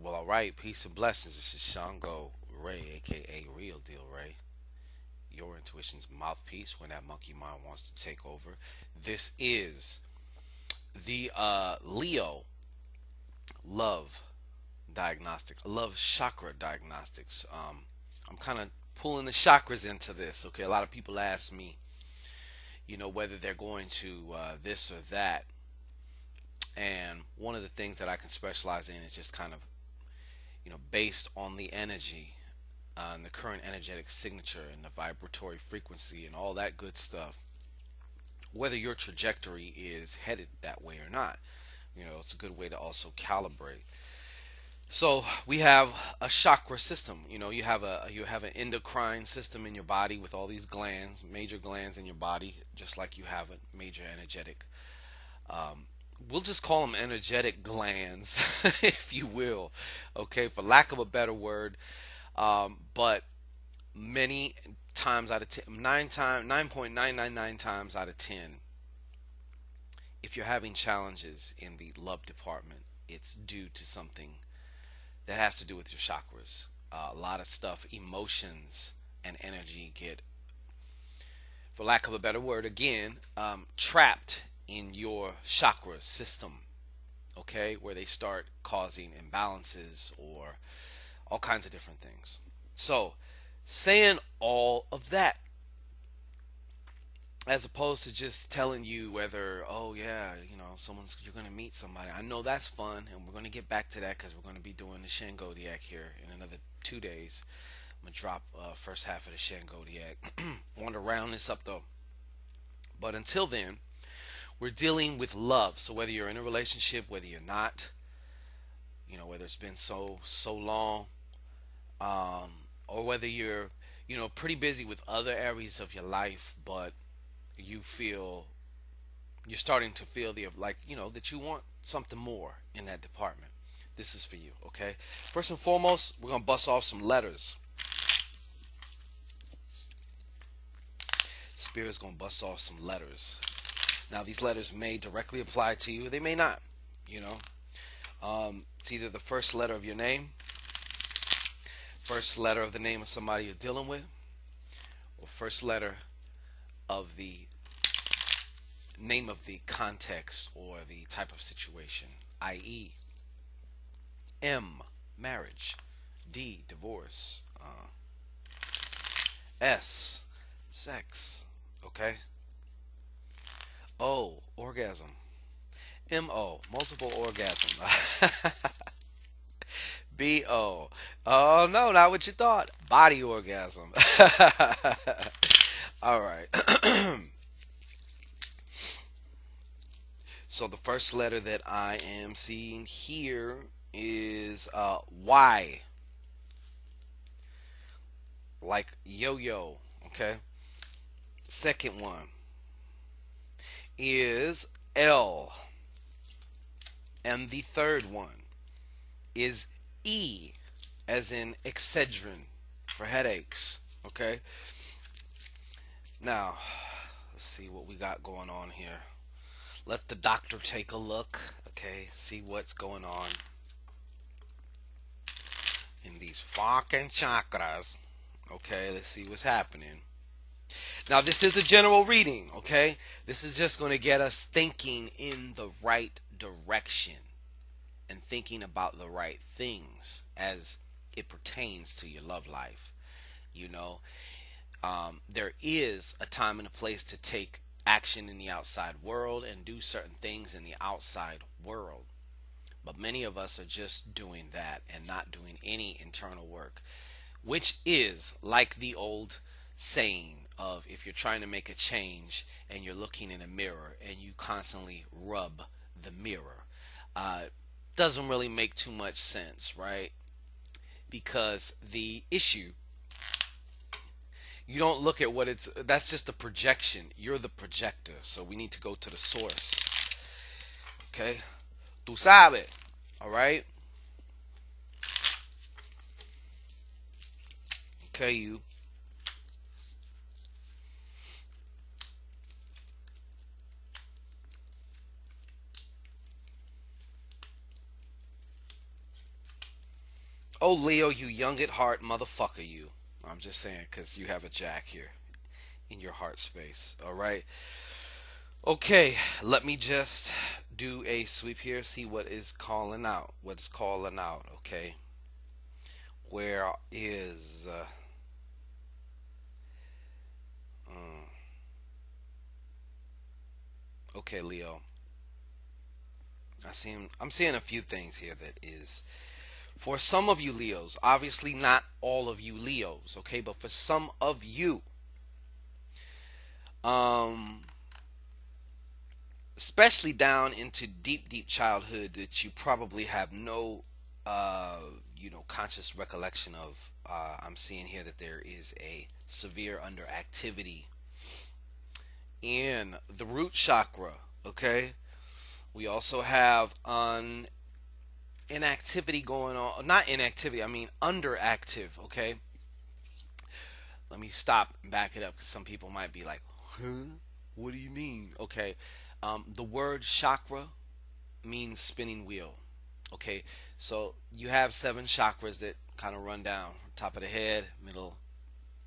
Well, all right. Peace and blessings. This is Shango Rei, aka Real Deal Ray, your intuition's mouthpiece when that monkey mind wants to take over. This is the Leo Love Diagnostics, Love Chakra Diagnostics. I'm kind of pulling the chakras into this. Okay, a lot of people ask me, whether they're going to this or that, and one of the things that I can specialize in is just kind of based on the energy and the current energetic signature and the vibratory frequency and all that good stuff, whether your trajectory is headed that way or not. It's a good way to also calibrate. So we have a chakra system. You have an endocrine system in your body with all these glands, major glands in your body, just like you have a major energetic. We'll just call them energetic glands, if you will, okay, for lack of a better word. But many times out of 10, 9.999 times out of 10, if you're having challenges in the love department, it's due to something that has to do with your chakras. A lot of stuff, emotions and energy get, for lack of a better word, again, trapped in your chakra system, okay, where they start causing imbalances or all kinds of different things. So, saying all of that, as opposed to just telling you whether, oh yeah, you're going to meet somebody. I know that's fun, and we're going to get back to that because we're going to be doing the Shango here in another 2 days. I'm going to drop first half of the Shango. Want to round this up though. But until then, we're dealing with love. So whether you're in a relationship, whether you're not, whether it's been so long, or whether you're, pretty busy with other areas of your life, but you're starting to feel that you want something more in that department. This is for you, okay? First and foremost, we're gonna bust off some letters. Spirit's gonna bust off some letters. Now, these letters may directly apply to you. They may not. It's either the first letter of your name, first letter of the name of somebody you're dealing with, or first letter of the name of the context or the type of situation, i.e., M, marriage, D, divorce, S, sex, okay? O, orgasm, MO, multiple orgasm. BO, oh no, not what you thought, body orgasm. All right. So the first letter that I am seeing here is Y, like yo-yo, okay? Second one is L, and the third one is E, as in Excedrin for headaches, okay? Now, let's see what we got going on here. Let the doctor take a look, okay? See what's going on in these fucking chakras. Okay, let's see what's happening. Now, this is a general reading, okay? This is just going to get us thinking in the right direction and thinking about the right things as it pertains to your love life. There is a time and a place to take action in the outside world and do certain things in the outside world. But many of us are just doing that and not doing any internal work, which is like the old saying of, if you're trying to make a change and you're looking in a mirror and you constantly rub the mirror, doesn't really make too much sense, right? Because the issue, you don't look at that's just a projection. You're the projector. So we need to go to the source. Okay? Tú sabes. All right? Okay, you. Oh, Leo, you young at heart motherfucker, you. I'm just saying because you have a jack here in your heart space. All right. Okay, let me just do a sweep here, see what is calling out. What's calling out, okay? Where is. Uh, okay, Leo. I'm seeing a few things here that is. For some of you Leos, obviously not all of you Leos, okay? But for some of you, um, especially down into deep, deep childhood that you probably have no, uh, conscious recollection of. I'm seeing here that there is a severe underactivity in the root chakra. Okay, we also have an inactivity going on. Not inactivity. I mean underactive. Okay, let me stop and back it up because some people might be like, "Huh? What do you mean?" Okay, the word chakra means spinning wheel. Okay, so you have seven chakras that kind of run down top of the head, middle,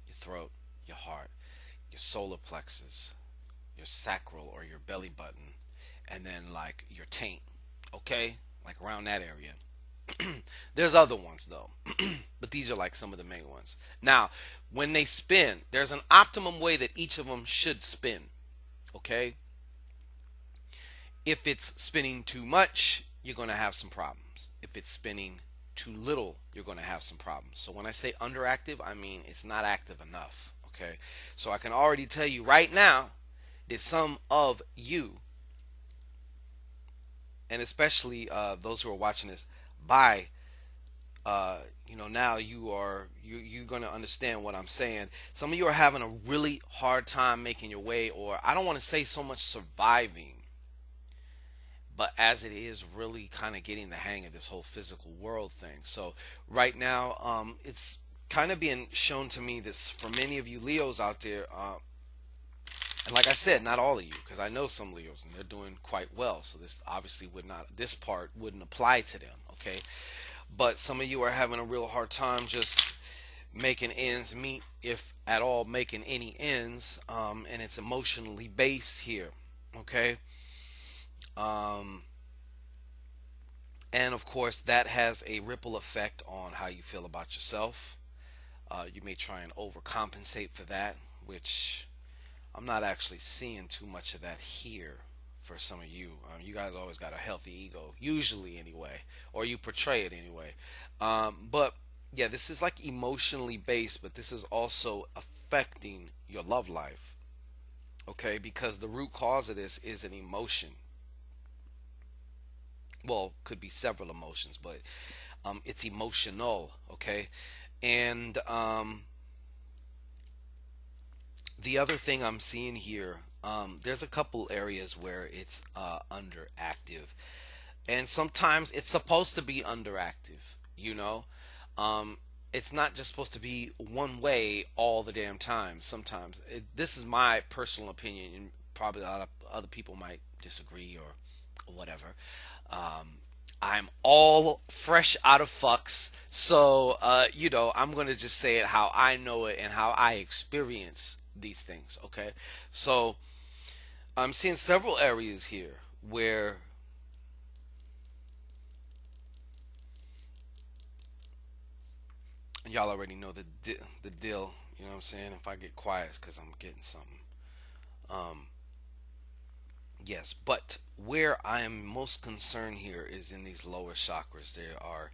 your throat, your heart, your solar plexus, your sacral or your belly button, and then like your taint. Okay, like around that area. There's other ones though, but these are like some of the main ones. Now, when they spin, there's an optimum way that each of them should spin. Okay, if it's spinning too much, you're going to have some problems. If it's spinning too little, you're going to have some problems. So when I say underactive, I mean it's not active enough. Okay, so I can already tell you right now that some of you, and especially those who are watching this, by now you're going to understand what I'm saying. Some of you are having a really hard time making your way, or I don't want to say so much surviving, but as it is really kind of getting the hang of this whole physical world thing. So right now, it's kind of being shown to me this for many of you Leos out there, and like I said, not all of you, because I know some Leos and they're doing quite well. So this obviously this part wouldn't apply to them. Okay, but some of you are having a real hard time just making ends meet, if at all making any ends, and it's emotionally based here. Okay. Um, and of course, that has a ripple effect on how you feel about yourself. You may try and overcompensate for that, which I'm not actually seeing too much of that here for some of you. You guys always got a healthy ego, usually anyway, or you portray it anyway. But yeah, this is like emotionally based, but this is also affecting your love life. Okay, because the root cause of this is an emotion. Well, could be several emotions, but it's emotional. Okay, and the other thing I'm seeing here, there's a couple areas where it's underactive, and sometimes it's supposed to be underactive. You know, um, it's not just supposed to be one way all the damn time. Sometimes this is my personal opinion, and probably a lot of other people might disagree or whatever. Um, I'm all fresh out of fucks, so I'm gonna just say it how I know it and how I experience these things. Okay, so I'm seeing several areas here where y'all already know the deal. You know what I'm saying? If I get quiet, it's because I'm getting something. Um, yes, but where I am most concerned here is in these lower chakras. There are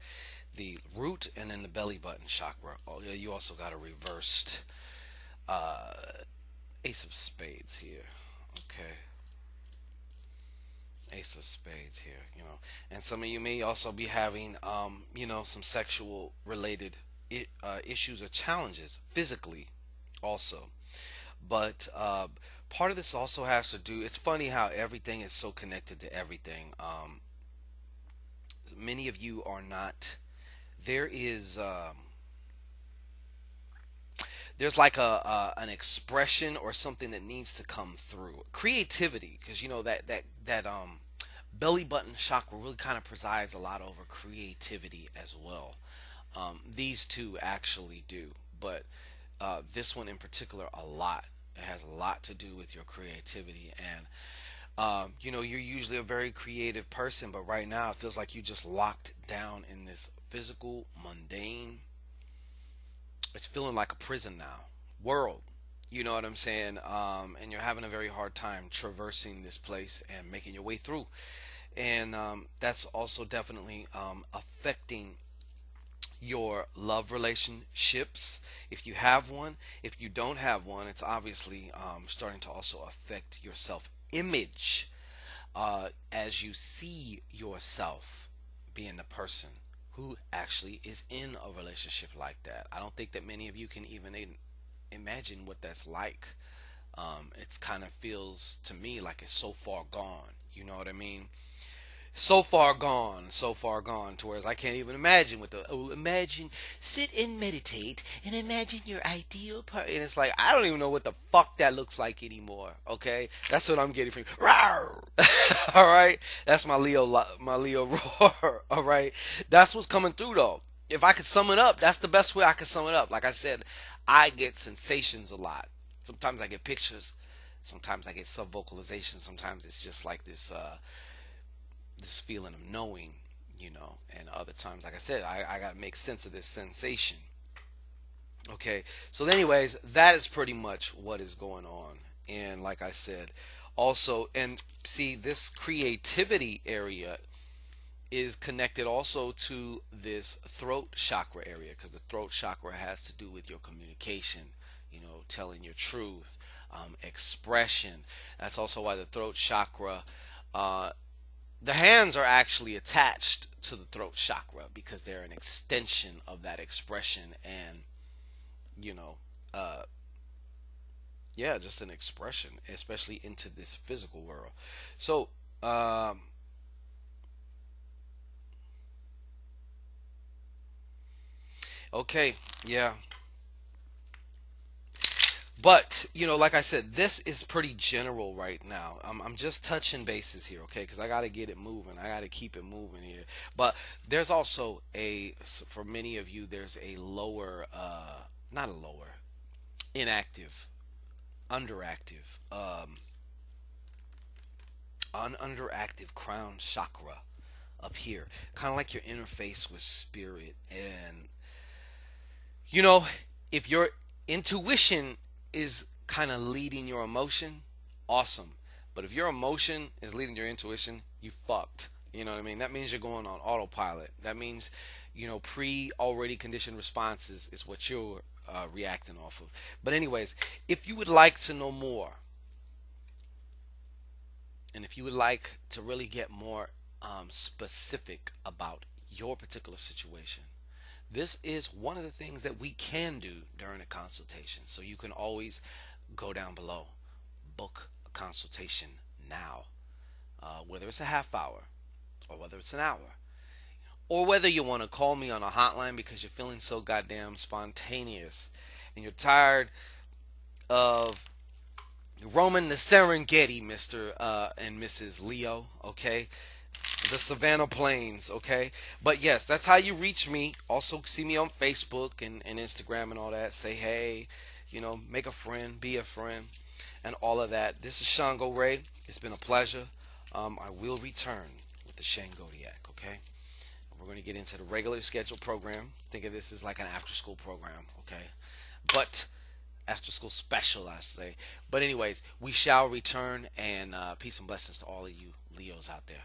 the root and then the belly button chakra. Oh, yeah, you also got a reversed uh, ace of spades here. Okay, ace of spades here. And some of you may also be having, some sexual related issues or challenges physically, also. But part of this also has to do. It's funny how everything is so connected to everything. Many of you are not. There is. There's like an expression or something that needs to come through creativity, because that belly button chakra really kind of presides a lot over creativity as well. These two actually do, but this one in particular, a lot. It has a lot to do with your creativity, and you're usually a very creative person, but right now it feels like you just locked down in this physical, mundane. It's feeling like a prison now. World. You know what I'm saying? And you're having a very hard time traversing this place and making your way through. And that's also definitely affecting your love relationships if you have one. If you don't have one, it's obviously starting to also affect your self image as you see yourself being the person who actually is in a relationship like that. I don't think that many of you can even imagine what that's like. It's kind of feels to me like it's so far gone. You know what I mean? So far gone, to whereas I can't even imagine what the imagine sit and meditate and imagine your ideal partner. And it's like I don't even know what the fuck that looks like anymore. Okay, that's what I'm getting from you. Rawr! All right, that's my Leo roar. All right, that's what's coming through though. If I could sum it up, that's the best way I could sum it up. Like I said, I get sensations a lot. Sometimes I get pictures. Sometimes I get sub vocalization. Sometimes it's just like this feeling of knowing, and other times, like I said, I got to make sense of this sensation. Okay, so anyways, that is pretty much what is going on. And like I said, also, and see, this creativity area is connected also to this throat chakra area, because the throat chakra has to do with your communication, telling your truth, expression. That's also why the throat chakra, the hands are actually attached to the throat chakra because they're an extension of that expression, and you know yeah, just an expression, especially into this physical world. So okay, yeah. But like I said, this is pretty general right now. I'm just touching bases here, okay? Because I got to get it moving. I got to keep it moving here. But there's also for many of you, there's a lower, not a lower, inactive, underactive, underactive crown chakra up here, kind of like your interface with spirit. And you know, if your intuition is kind of leading your emotion, awesome. But if your emotion is leading your intuition, you fucked. You know what I mean? That means you're going on autopilot. That means, pre already conditioned responses is what you're reacting off of. But, anyways, if you would like to know more, and if you would like to really get more specific about your particular situation, this is one of the things that we can do during a consultation. So you can always go down below, book a consultation now, whether it's a half hour or whether it's an hour, or whether you want to call me on a hotline because you're feeling so goddamn spontaneous and you're tired of roaming the Serengeti, Mr. And Mrs. Leo, okay? The Savannah Plains, okay? But yes, that's how you reach me. Also, see me on Facebook and Instagram and all that. Say hey, make a friend, be a friend, and all of that. This is Shango Rei. It's been a pleasure. I will return with the Shango Diagnostic, okay? We're going to get into the regular scheduled program. Think of this as like an after school program, okay? But after school special, I say. But anyways, we shall return, and peace and blessings to all of you Leos out there.